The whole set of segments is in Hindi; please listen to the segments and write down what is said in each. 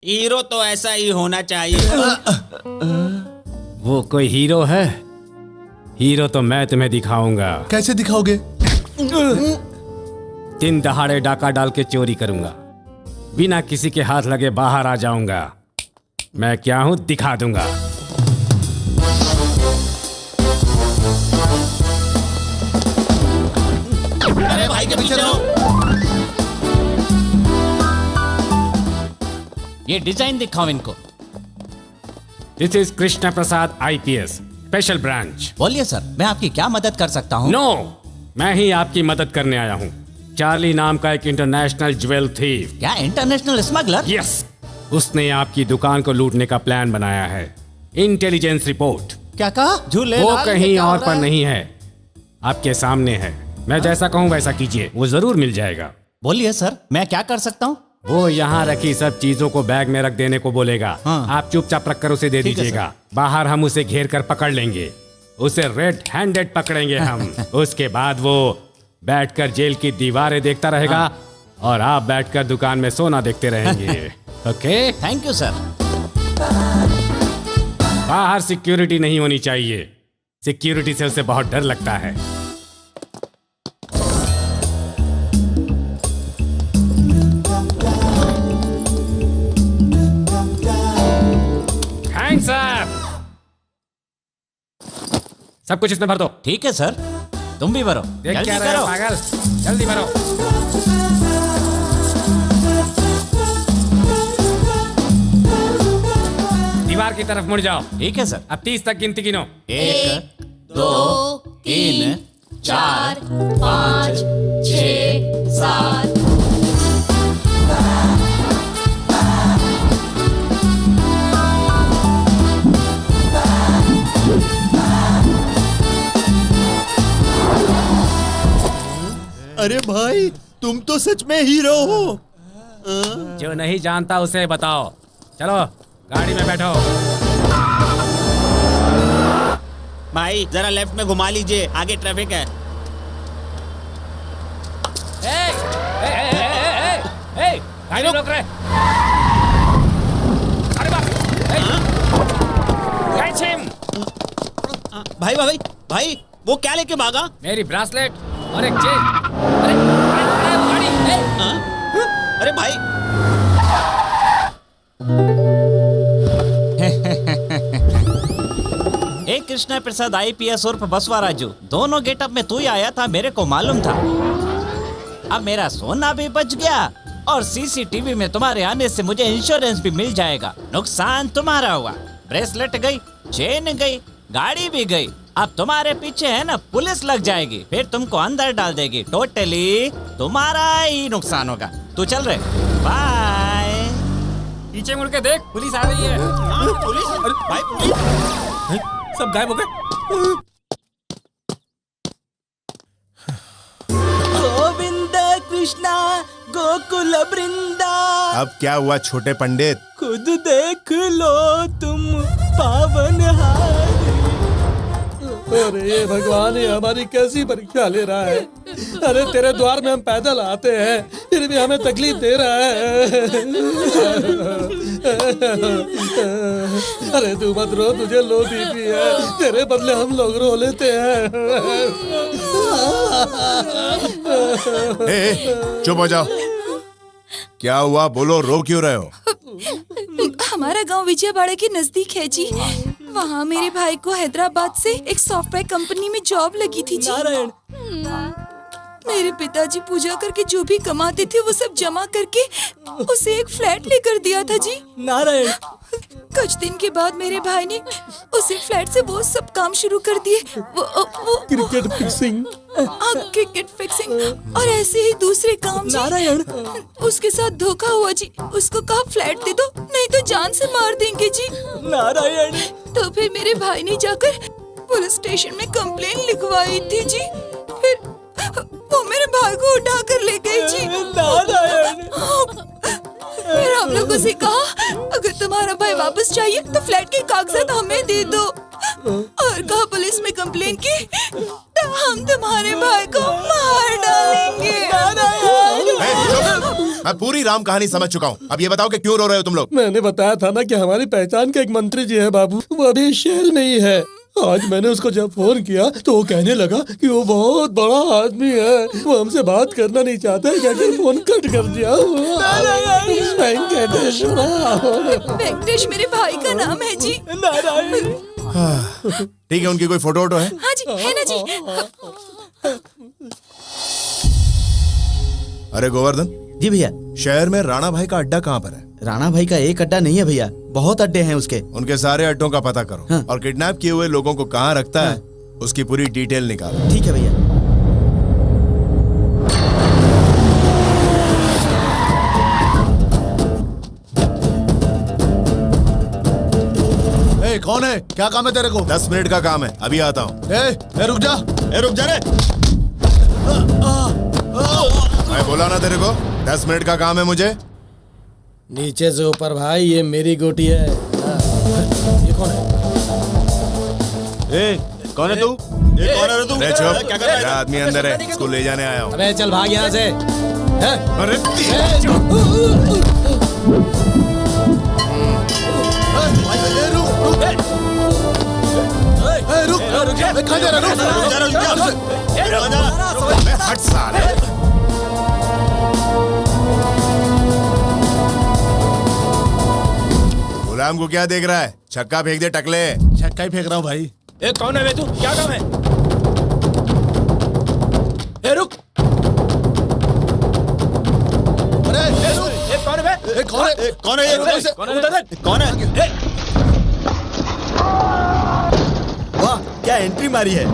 हीरो तो ऐसा ही होना चाहिए। वो कोई हीरो है? हीरो तो मैं तुम्हें दिखाऊंगा। कैसे दिखाओगे? दिन दहाड़े डाका डाल के चोरी करूंगा, बिना किसी के हाथ लगे बाहर आ जाऊंगा। मैं क्या हूं दिखा दूंगा। अरे भाई के पीछे रहो। ये डिजाइन दिखाओ इनको। This is Krishna Prasad IPS special branch. बोलिए सर, मैं आपकी क्या मदद कर सकता हूँ? नो, मैं ही आपकी मदद करने आया हूँ। चार्ली नाम का एक इंटरनेशनल ज्वेल थीफ। क्या इंटरनेशनल स्मगलर? यस, उसने आपकी दुकान को लूटने का प्लान बनाया है। Intelligence report. क्या कहा? झूले वो कहीं और पर नहीं है, आपके सामने है। मैं जैसा कहूँ वैसा कीजिए, वो जरूर मिल जाएगा। बोलिए सर, मैं क्या कर सकता हूँ? वो यहाँ रखी सब चीजों को बैग में रख देने को बोलेगा। हाँ। आप चुपचाप रखकर उसे दे ठीक है, दीजिएगा। बाहर हम उसे घेर कर पकड़ लेंगे, उसे रेड हैंडेड पकड़ेंगे हम। उसके बाद वो बैठकर जेल की दीवारें देखता रहेगा। हाँ। और आप बैठकर दुकान में सोना देखते रहेंगे। ओके? Thank you sir. बाहर सिक्योरिटी नहीं होनी चाहिए, सिक्योरिटी से उसे बहुत डर लगता है। Thanks sir. सब कुछ इसमें भर दो। ठीक है सर, तुम भी भरो। देख जल्दी क्या रहे हो करो। पागल, जल्दी भरो। दीवार की तरफ मुड़ जाओ। ठीक है सर। अब 30 तक गिनती गिनो। 1 2 3 4 5 6 7। अरे भाई, तुम तो सच में हीरो हो। जो नहीं जानता उसे बताओ। चलो गाड़ी में बैठो। भाई जरा लेफ्ट में घुमा लीजिए, आगे ट्रैफिक है। गाड़ी रोक रहे। अरे बाप, कैच हिम। भाई भाई भाई, वो क्या लेके भागा? मेरी ब्रासलेट और एक चेन। अरे गाड़ी। अरे भाई, एक कृष्णा प्रसाद IPS उर्फ बसवा राजू, दोनों गेटअप में तू ही आया था, मेरे को मालूम था। अब मेरा सोना भी बच गया और CCTV में तुम्हारे आने से मुझे इंश्योरेंस भी मिल जाएगा। नुकसान तुम्हारा हुआ, ब्रेसलेट गई, चेन गई, गाड़ी भी गई। अब तुम्हारे पीछे है ना पुलिस लग जाएगी, फिर तुमको अंदर डाल देगी। टोटली तुम्हारा ही नुकसान होगा। तू चल रहे, बाय। पीछे मुड़ के देख, पुलिस आ रही है। पुलिस? अरे भाई पुलिस सब गायब हो गए। गोविंद कृष्णा गोकुल वृंदा। अब क्या हुआ छोटे पंडित? खुद देख लो तुम पावन हार। अरे भगवान, ये हमारी कैसी परीक्षा ले रहा है। अरे तेरे द्वार में हम पैदल आते हैं, फिर भी हमें तकलीफ दे रहा है। अरे तू मत रो, तुझे लो बीपी है, तेरे बदले हम लोग रो लेते हैं। चुप हो जाओ। क्या हुआ, बोलो, रो क्यों रहे हो? हमारा गांव विजयवाड़ा के नजदीक है जी। वहाँ मेरे भाई को हैदराबाद से एक सॉफ्टवेयर कंपनी में जॉब लगी थी जी। नारायण, मेरे पिताजी पूजा करके जो भी कमाते थे वो सब जमा करके उसे एक फ्लैट लेकर दिया था जी। नारायण। कुछ दिन के बाद मेरे भाई ने उसे फ्लैट से वो सब काम शुरू कर दिए। वो क्रिकेट फिक्सिंग। क्रिकेट फिक्सिंग और ऐसे ही दूसरे काम जी। नारायण। उसके साथ धोखा हुआ जी। उसको कहा फ्लैट दे दो, नहीं तो जान से मार देंगे जी। नारायण। तो फिर मेरे भाई ने जाकर पुलिस स्टेशन में कंप्लेन लिखवाई थी जी। फिर वो मेरे भाई को उठा कर ले गई जी। नारायण। फिर हम लोगों से कहा, अगर तुम्हारा भाई वापस चाहिए तो फ्लैट के कागजात हमें दे दो। और कहा पुलिस में कंप्लेन की तो हम तुम्हारे भाई को मार डालेंगे। ए, चुप! मैं पूरी राम कहानी समझ चुका हूँ। अब ये बताओ कि क्यों रो रहे हो तुम लोग? मैंने बताया था ना कि हमारी पहचान के एक मंत्री जी है बाबू, वो अभी शहर में ही है। आज मैंने उसको जब फोन किया तो वो कहने लगा कि वो बहुत बड़ा आदमी है, वो हमसे बात करना नहीं चाहता है, कहकर फोन कट कर दिया। वेंकटेश मेरे भाई का नाम है जी। नारायण। ठीक है, उनकी कोई फोटो वोटो है? हाँ जी, है ना जी। अरे गोवर्धन जी भैया। शहर में राणा भाई का अड्डा कहाँ पर है? राणा भाई का एक अड्डा नहीं है भैया, बहुत अड्डे हैं उसके। उनके सारे अड्डों का पता करो। हाँ। और किडनैप किए हुए लोगों को कहाँ रखता है उसकी पूरी डिटेल निकालो। ठीक है भैया। कौन है? क्या काम है तेरे को? 10 मिनट का काम है, अभी आता हूँ। रुक जा, रुक जा रे। मैं बोला ना तेरे को 10 मिनट का काम है मुझे। नीचे से ऊपर भाई, ये मेरी गोटी है। ये कौन है? कौन है तू? ये कौन है तू? अरे चुप, क्या कर रहा है? मेरा आदमी अंदर है, इसको ले जाने आया हूँ। अबे चल भाग यहाँ से। अरे हट साले। गुलाम को क्या देख रहा है? छक्का फेंक दे टकले। छक्का ही फेंक रहा हूँ भाई। ए, कौन है बे तू? क्या काम है? ए रुक। अरे ए रुक। ए, कौन है बे? कौन है? कौन है ये? कौन है? कौन है? वाह क्या एंट्री मारी है।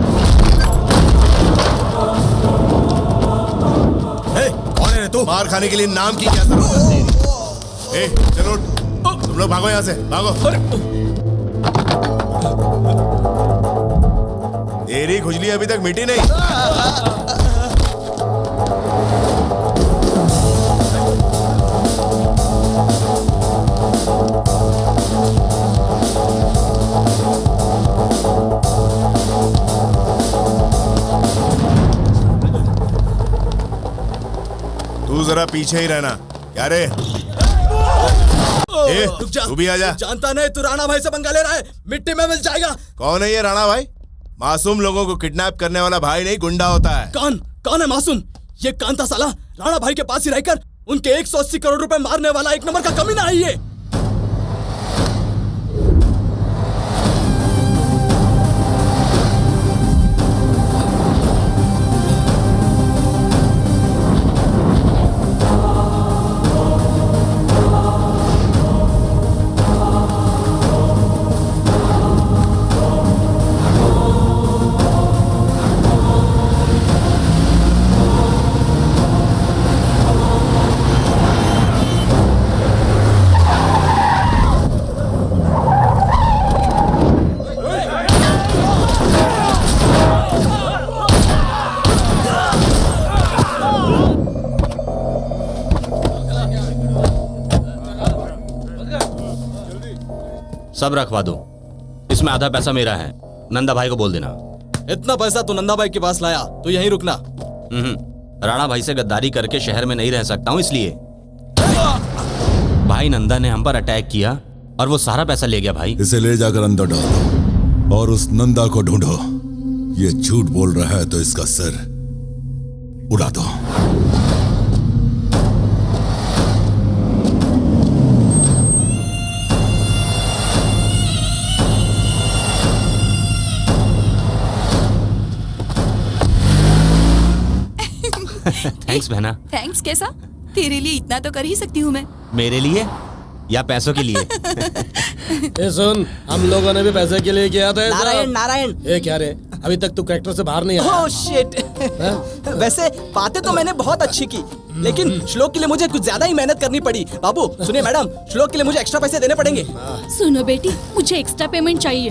कौन है तू? मार खाने के लिए नाम की क्या जरूरत है? ए, चलो तुम लोग भागो यहाँ से, भागो। तेरी खुजली अभी तक मिटी नहीं। तू जरा पीछे ही रहना। क्या रे? रुक जा। तू भी आजा। जानता नहीं तू राणा भाई से पंगा ले रहा है, मिट्टी में मिल जाएगा। कौन है ये राणा भाई? मासूम लोगों को किडनैप करने वाला भाई नहीं, गुंडा होता है। कौन है मासूम? ये कांता साला राणा भाई के पास ही रहकर उनके 180 करोड़ रुपए मारने वाला एक नंबर का कमीना है ये। सब रखवा दो, इसमें आधा पैसा मेरा है। नंदा भाई को बोल देना। इतना पैसा तो नंदा भाई के पास लाया, तो यहीं रुकना। राणा भाई से गद्दारी करके शहर में नहीं रह सकता हूँ, इसलिए। भाई नंदा ने हम पर अटैक किया और वो सारा पैसा ले गया भाई। इसे ले जाकर अंदर डालो और उस नंदा को ढूंढो। ये झूठ बोल रहा है तो इसका सिर उड़ा दो। थैंक्स बहना। थैंक्स कैसा? तेरे लिए इतना तो कर ही सकती हूँ मैं। मेरे लिए या पैसों के लिए? ए सुन, हम लोगों ने भी पैसे के लिए किया था। नारायण नारायण। ए क्या रे, अभी तक तू कैरेक्टर से बाहर नहीं आया। Oh shit. वैसे बातें तो मैंने बहुत अच्छी की, लेकिन श्लोक के लिए मुझे कुछ ज्यादा ही मेहनत करनी पड़ी। बाबू सुनिए मैडम, श्लोक के लिए मुझे एक्स्ट्रा पैसे देने पड़ेंगे। सुनो बेटी, मुझे एक्स्ट्रा पेमेंट चाहिए।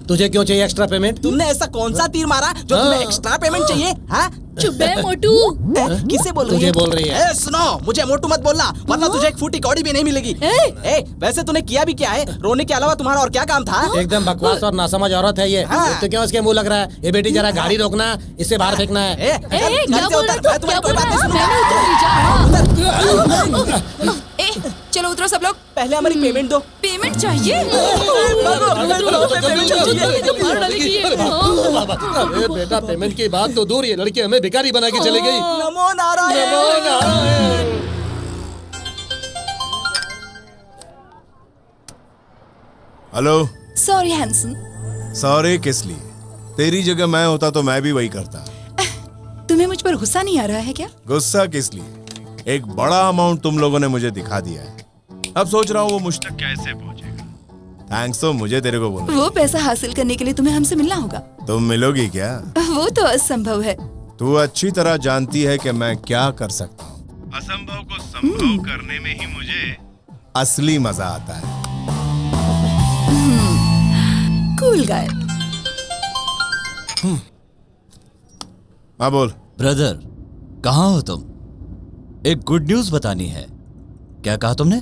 तुझे क्यों चाहिए एक्स्ट्रा पेमेंट? तुमने ऐसा कौन सा तीर मारा जो तुम्हें एक्स्ट्रा पेमेंट चाहिए? हाँ, चुप है मोटू। किसे बोल रही तुझे है? बोल रही है। सुनो, मुझे मोटू मत बोलना, वरना तुझे एक फूटी कौड़ी भी नहीं मिलेगी। वैसे तूने किया भी क्या है? रोने के अलावा तुम्हारा और क्या काम था? एकदम बकवास और नासमझ औरत है ये। तो क्यों इसके मुंह लग रहा है? ये बेटी जरा गाड़ी रोकना, इसे बाहर फेंकना है। चलो उतरो सब लोग। पहले हमारी पेमेंट दो। पेमेंट चाहिए? अरे बेटा, पेमेंट की बात तो दूर, ये लड़की हमें भिखारी बना के चली गई। नमो नारायण। नमो Narayan. Hello. Sorry Hansen. Sorry किस लिए? तेरी जगह मैं होता तो मैं भी वही करता। तुम्हें मुझ पर गुस्सा नहीं आ रहा है क्या? गुस्सा किस लिए? एक बड़ा अमाउंट तुम लोगों ने मुझे दिखा दिया है, अब सोच रहा हूँ वो मुझ तक कैसे पहुँचेगा। थैंक्स तो मुझे तेरे को बोलना। वो पैसा हासिल करने के लिए तुम्हें हमसे मिलना होगा। तुम मिलोगी क्या? वो तो असंभव है। तू अच्छी तरह जानती है कि मैं क्या कर सकता हूँ। असंभव को संभव करने में ही मुझे असली मजा आता है। Cool guy. हाँ बोल। ब्रदर, कहाँ हो तुम? एक गुड न्यूज बतानी है। क्या कहा तुमने?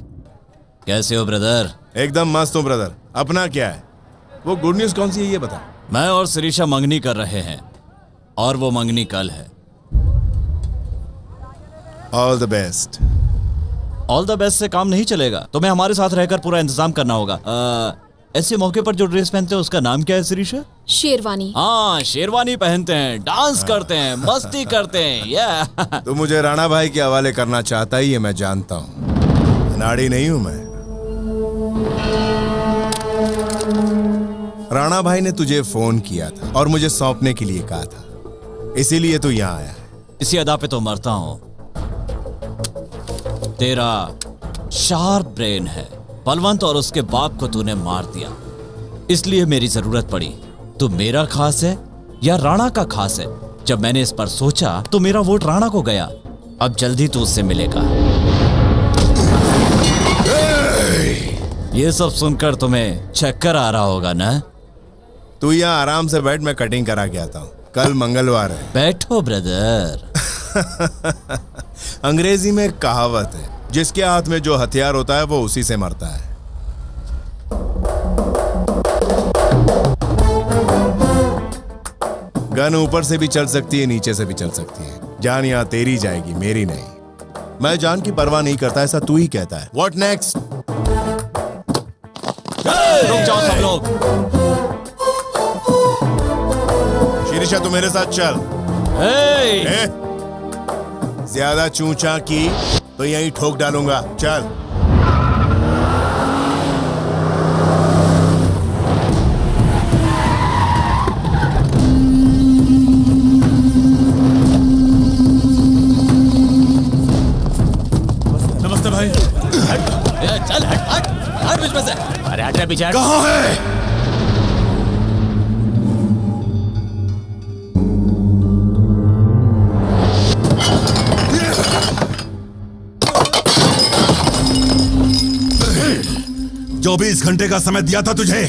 कैसे हो ब्रदर? एकदम मस्त हूँ ब्रदर। अपना क्या है? वो गुड न्यूज कौन सी है ये बता। मैं और शिरीषा मंगनी कर रहे हैं और वो मंगनी कल है। All the best. All the best से काम नहीं चलेगा, तुम्हें हमारे साथ रहकर पूरा इंतजाम करना होगा। ऐसे मौके पर जो ड्रेस पहनते हैं उसका नाम क्या है शिरीषा? शेरवानी। हाँ, शेरवानी पहनते हैं, डांस करते हैं, मस्ती करते हैं। या तू मुझे राणा भाई के हवाले करना चाहता ही है, मैं जानता हूँ। नाड़ी नहीं हूं मैं। राणा भाई ने तुझे फोन किया था और मुझे सौंपने के लिए कहा था, इसीलिए तू यहाँ आया है। इसी अदा पे तो मरता हूँ। तेरा शार्प ब्रेन है, बलवंत और उसके बाप को तूने मार दिया, इसलिए मेरी जरूरत पड़ी। तू मेरा खास है या राणा का खास है? जब मैंने इस पर सोचा तो मेरा वोट राणा को गया। अब जल्दी तू उससे मिलेगा। ये सब सुनकर तुम्हें चक्कर आ रहा होगा ना? तू यहाँ आराम से बैठ, मैं कटिंग करा के आता हूँ। कल मंगलवार है। बैठो ब्रदर। अंग्रेजी में एक कहावत है, जिसके हाथ में जो हथियार होता है वो उसी से मरता है। गन ऊपर से भी चल सकती है, नीचे से भी चल सकती है। जान यहाँ तेरी जाएगी, मेरी नहीं। मैं जान की परवाह नहीं करता, ऐसा तू ही कहता है। What next? रुक जाओ सब लोग। शिरीषा तू मेरे साथ चल। ज्यादा चूचा की तो यहीं ठोक डालूंगा। चल। नमस्ते भाई। चल हट बीच में से। अरे हट रे पीछे। कहाँ है? जो 24 घंटे का समय दिया था तुझे,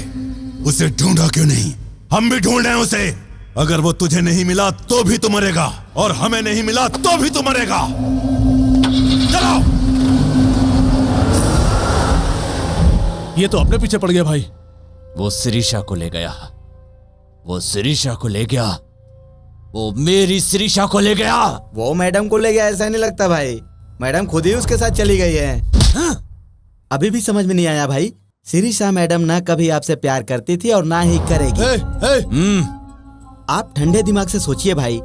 उसे ढूंढा क्यों नहीं? हम भी ढूंढ रहे हैं उसे। अगर वो तुझे नहीं मिला तो भी तू मरेगा, और हमें नहीं मिला तो भी तू मरेगा। चलो। ये तो अपने पीछे पड़ गया भाई। वो शिरीषा को ले गया, वो शिरीषा को ले गया, वो मेरी शिरीषा को ले गया। वो मैडम को ले गया ऐसा नहीं लगता भाई, मैडम खुद ही उसके साथ चली गई है। हाँ? अभी भी समझ में नहीं आया भाई। शिरीषा मैडम ना कभी आपसे प्यार करती थी और ना ही करेगी। आप ठंडे दिमाग से सोचिए भाई,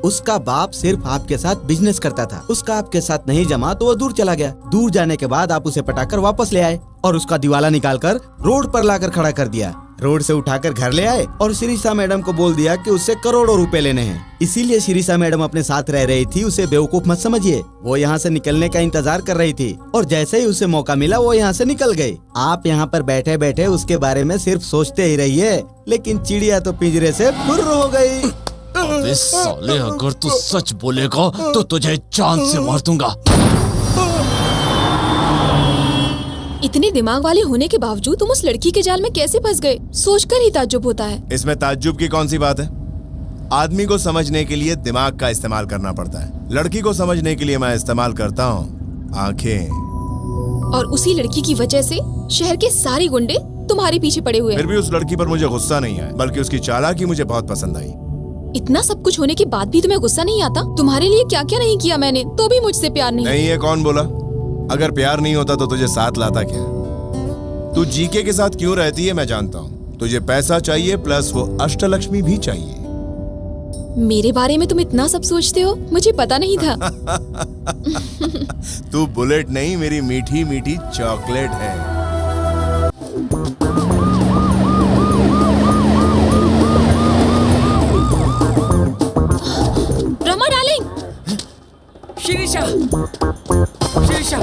उसका बाप सिर्फ आपके साथ बिजनेस करता था, उसका आपके साथ नहीं जमा तो वो दूर चला गया। दूर जाने के बाद आप उसे पटाकर वापस ले आए और उसका दिवाला निकालकर रोड पर लाकर खड़ा कर दिया। रोड से उठाकर घर ले आए और शिरीषा मैडम को बोल दिया कि उससे करोड़ों रुपए लेने हैं। इसीलिए शिरीषा मैडम अपने साथ रह रही थी, उसे बेवकूफ मत समझिए। वो यहाँ से निकलने का इंतजार कर रही थी और जैसे ही उसे मौका मिला वो यहाँ से निकल गई। आप यहाँ पर बैठे बैठे उसके बारे में सिर्फ सोचते ही रहिए, लेकिन चिड़िया तो पिंजरे से फुर्र हो गई। अबे साले, अगर तू सच बोलेगा तो तुझे चांद से मार दूंगा। इतने दिमाग वाले होने के बावजूद तुम उस लड़की के जाल में कैसे फंस गए, सोचकर ही ताज्जुब होता है। इसमें ताज्जुब की कौन सी बात है? आदमी को समझने के लिए दिमाग का इस्तेमाल करना पड़ता है, लड़की को समझने के लिए मैं इस्तेमाल करता हूँ आंखें। और उसी लड़की की वजह से शहर के सारे गुंडे तुम्हारे पीछे पड़े हुए हैं। फिर भी उस लड़की पर मुझे गुस्सा नहीं आया, बल्कि उसकी चालाकी मुझे बहुत पसंद आई। इतना सब कुछ होने के बाद भी तुम्हें गुस्सा नहीं आता? तुम्हारे लिए क्या क्या नहीं किया मैंने, तो भी मुझसे प्यार नहीं। नहीं, ये कौन बोला? अगर प्यार नहीं होता तो तुझे साथ लाता क्या? तू जीके के साथ क्यों रहती है मैं जानता हूँ। तुझे पैसा चाहिए प्लस वो अष्टलक्ष्मी भी चाहिए। मेरे बारे में तुम इतना सब सोचते हो, मुझे पता नहीं था। तू बुलेट नहीं, मेरी मीठी मीठी चॉकलेट है। रमा डार्लिंग। शिरीषा, शिरीषा।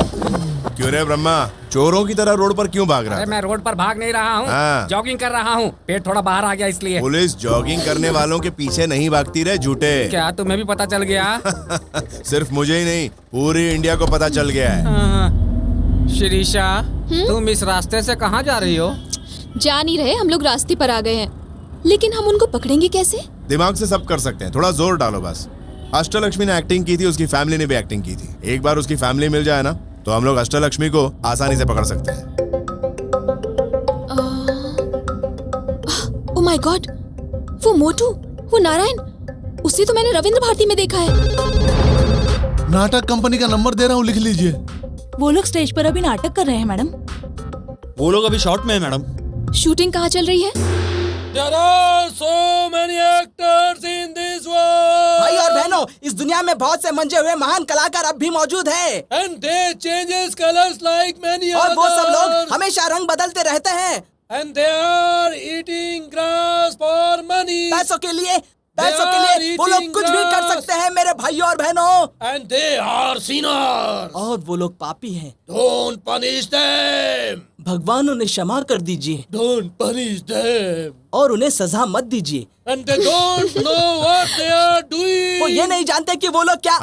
क्यों रे ब्रह्मा, चोरों की तरह रोड पर क्यों भाग रहा है? मैं रोड पर भाग नहीं रहा हूँ, हाँ। जॉगिंग कर रहा हूँ। पेट थोड़ा बाहर आ गया इसलिए। पुलिस जॉगिंग करने वालों के पीछे नहीं भागती रे झूठे। क्या तुम्हें भी पता चल गया? सिर्फ मुझे ही नहीं, पूरी इंडिया को पता चल गया है। शिरीषा, तुम इस रास्ते से कहाँ जा रही हो? जा नहीं रहे, हम लोग रास्ते पर आ गए हैं, लेकिन हम उनको पकड़ेंगे कैसे? दिमाग से सब कर सकते हैं, थोड़ा जोर डालो बस। अष्टलक्ष्मी ने एक्टिंग की थी, उसकी फैमिली ने भी एक्टिंग की थी। एक बार उसकी फैमिली मिल जाए ना, तो हम लोग अष्टलक्ष्मी को आसानी से पकड़ सकते हैं। ओह माय गॉड, वो मोटू, वो नारायण, उसे तो मैंने रविंद्र भारती में देखा है। नाटक कंपनी का नंबर दे रहा हूँ, लिख लीजिए। वो लोग स्टेज पर अभी नाटक कर रहे हैं मैडम। वो लोग अभी शॉट में है मैडम। शूटिंग कहाँ चल रही है? There are so many actors in this world. भाई और बहनों, इस दुनिया में बहुत से मंजे हुए महान कलाकार अब भी मौजूद हैं। And they changes colors like many और वो सब लोग others. हमेशा रंग बदलते रहते हैं। And they are eating grass for money. पैसों के लिए वो लोग कुछ भी कर सकते हैं मेरे भाइयों और बहनों। And they are sinners. और वो लोग पापी हैं। Don't punish them. भगवान उन्हें क्षमा कर दीजिए। Don't punish them. और उन्हें सजा मत दीजिए। And they don't know what they are doing. वो ये नहीं जानते कि वो लोग क्या।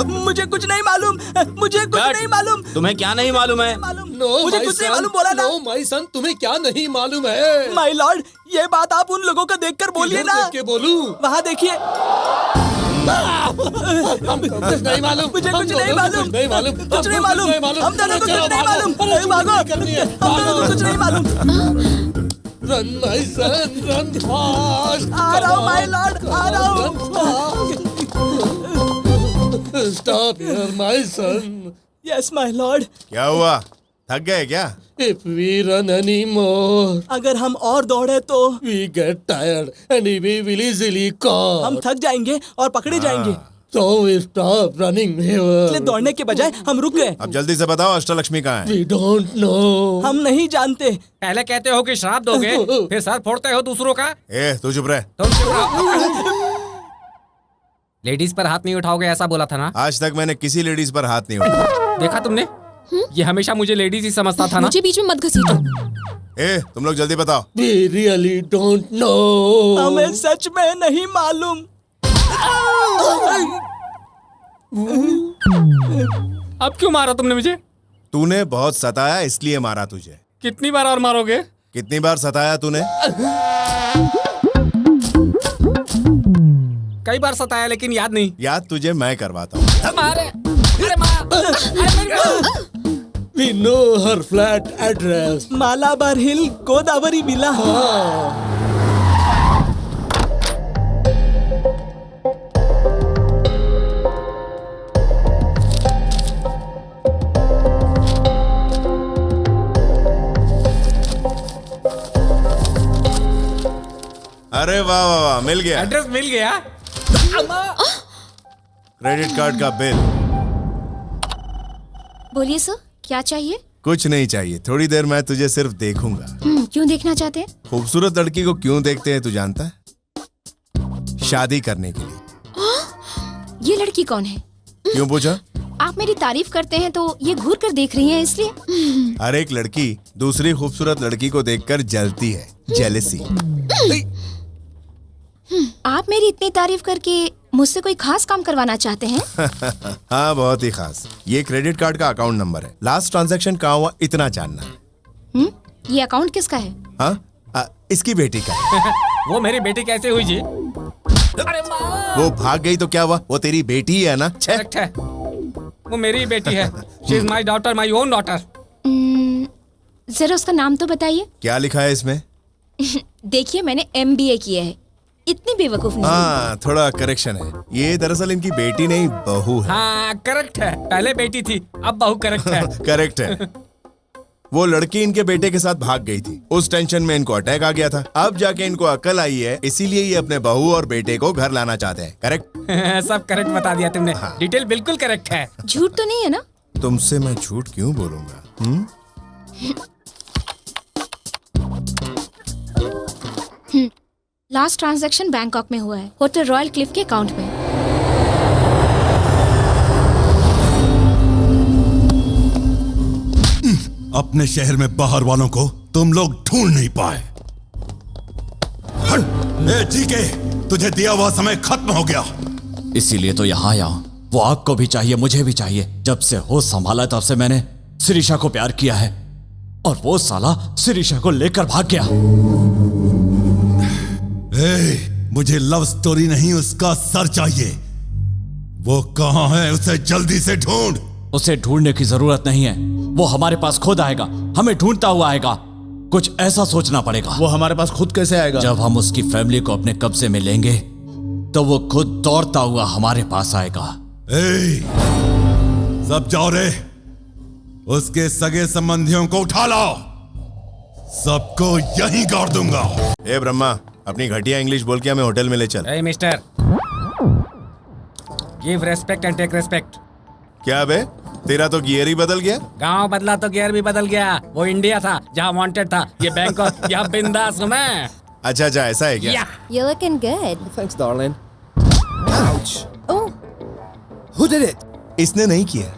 मुझे कुछ नहीं मालूम, मुझे कुछ नहीं मालूम। तुम्हें क्या नहीं मालूम है? मुझे कुछ नहीं मालूम बोला ना। No, my son, तुम्हें क्या नहीं मालूम है? माय लॉर्ड, ये बात आप उन लोगों को देखकर बोलिए ना। देख के बोलूं? वहाँ देखिए। कुछ नहीं मालूम। मुझे कुछ नहीं मालूम। कुछ नहीं मालूम। हम दोनों को कुछ नहीं मालूम। भागो। हम दोनों को कुछ नहीं मालूम। Run, my son, run fast. आ रहा हूँ माय लॉर्ड, आ रहा हूँ। Stop here, my son. Yes, my lord. क्या हुआ, थक गए क्या? If we run anymore, अगर हम और दौड़े तो we get tired and we will easily caught. हम थक जाएंगे और पकड़े जाएंगे। So we stop running here. इसलिए दौड़ने के बजाय हम रुक गए। अब जल्दी से बताओ अष्टलक्ष्मी कहाँ है? We don't know. हम नहीं जानते। पहले कहते हो कि श्राप दोगे, फिर सर फोड़ते हो दूसरों का। तू चुप रहे। तुम चुप रहो। लेडीज पर हाथ नहीं उठाओगे ऐसा बोला था ना? आज तक मैंने किसी लेडीज पर हाथ नहीं उठाया। देखा तुमने? ये हमेशा मुझे लेडीज ही समझता था ना। मुझे बीच में मत घसीटो। तुम लोग जल्दी बताओ। We really don't know. हमें सच में नहीं मालूम। अब क्यों मारा तुमने मुझे? तूने बहुत सताया इसलिए मारा तुझे। कितनी बार और मारोगे? कितनी बार सताया तूने? कई बार सताया लेकिन याद नहीं। याद तुझे मैं करवाता हूँ। मारे, अरे मार। We know her flat address. Malabar हिल, गोदावरी मिला। अरे वाह वाह वाह, मिल गया। एड्रेस मिल गया। क्रेडिट कार्ड का बिल। बोलिए सर, क्या चाहिए? कुछ नहीं चाहिए, थोड़ी देर मैं तुझे सिर्फ देखूंगा। क्यों देखना चाहते हैं? खूबसूरत लड़की को क्यों देखते हैं तू जानता है? शादी करने के लिए। ये लड़की कौन है? क्यों पूछा? आप मेरी तारीफ करते हैं तो ये घूर कर देख रही हैं इसलिए। हर एक लड़की दूसरी खूबसूरत लड़की को देखकर जलती है, जेलसी। आप मेरी इतनी तारीफ करके मुझसे कोई खास काम करवाना चाहते हैं? हाँ, बहुत ही खास। ये क्रेडिट कार्ड का अकाउंट नंबर है। लास्ट ट्रांजैक्शन कहाँ हुआ इतना जानना है। ये अकाउंट किसका है? हाँ, इसकी बेटी का। वो मेरी बेटी कैसे हुई जी? वो भाग गई तो क्या हुआ? वो तेरी बेटी है ना? करेक्ट है, वो मेरी बेटी है। She is my daughter, my own daughter. जरा उसका नाम तो बताइए। क्या लिखा है इसमें? देखिए मैंने MBA किया है, इतनी बेवकूफ नहीं। हाँ, थोड़ा करेक्शन है। ये दरअसल इनकी बेटी नहीं बहू है। हाँ करेक्ट है, पहले बेटी थी अब बहू। करेक्ट है। करेक्ट है। वो लड़की इनके बेटे के साथ भाग गई थी, उस टेंशन में इनको अटैक आ गया था। अब जाके इनको अकल आई है, इसीलिए ये अपने बहू और बेटे को घर लाना चाहते हैं। करेक्ट? सब करेक्ट बता दिया तुमने। डिटेल बिल्कुल करेक्ट है। झूठ तो नहीं है ना? तुमसे मैं झूठ क्यों बोलूंगा? लास्ट ट्रांजैक्शन बैंकॉक में हुआ है, होटल रॉयल क्लिफ के अकाउंट में। अपने शहर में बाहर वालों को तुम लोग ढूंढ नहीं पाए। ए जीके, तुझे दिया हुआ समय खत्म हो गया। इसीलिए तो यहाँ आया हूं। वो आपको भी चाहिए, मुझे भी चाहिए। जब से होश संभाला तब से मैंने शिरीषा को प्यार किया है, और वो साला शिरीषा को लेकर भाग गया। मुझे लव स्टोरी नहीं, उसका सर चाहिए। वो कहाँ है? उसे जल्दी से ढूंढ। उसे ढूंढने की जरूरत नहीं है, वो हमारे पास खुद आएगा। हमें ढूंढता हुआ आएगा। कुछ ऐसा सोचना पड़ेगा। वो हमारे पास खुद कैसे आएगा? जब हम उसकी फैमिली को अपने कब्जे में लेंगे तो वो खुद दौड़ता हुआ हमारे पास आएगा। सब जाओ रे, उसके सगे संबंधियों को उठा लाओ। सबको यहीं गाड़ दूंगा। ए ब्रह्मा, अपनी घटिया इंग्लिश बोल के हमें होटल में ले चल। Hey, mister, give respect and take respect. क्या बे, तेरा तो गियर ही बदल गया। गांव बदला तो गियर भी बदल गया। वो इंडिया था जहाँ वांटेड था, ये बैंकॉक यहाँ बिंदास हूँ मैं। अच्छा अच्छा, ऐसा है क्या? You're looking good. Thanks, darling. Ouch. Oh. Who did it? इसने नहीं किया।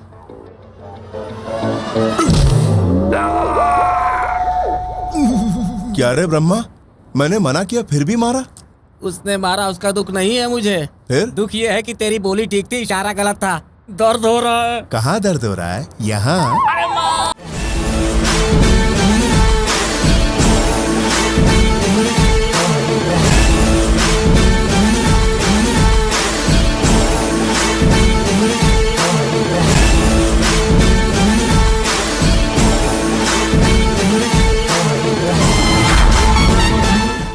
क्या रे ब्रह्मा, मैंने मना किया फिर भी मारा? उसने मारा, उसका दुख नहीं है मुझे। फिर? दुख ये है कि तेरी बोली ठीक थी, इशारा गलत था। दर्द हो रहा है। कहाँ दर्द हो रहा है? यहाँ।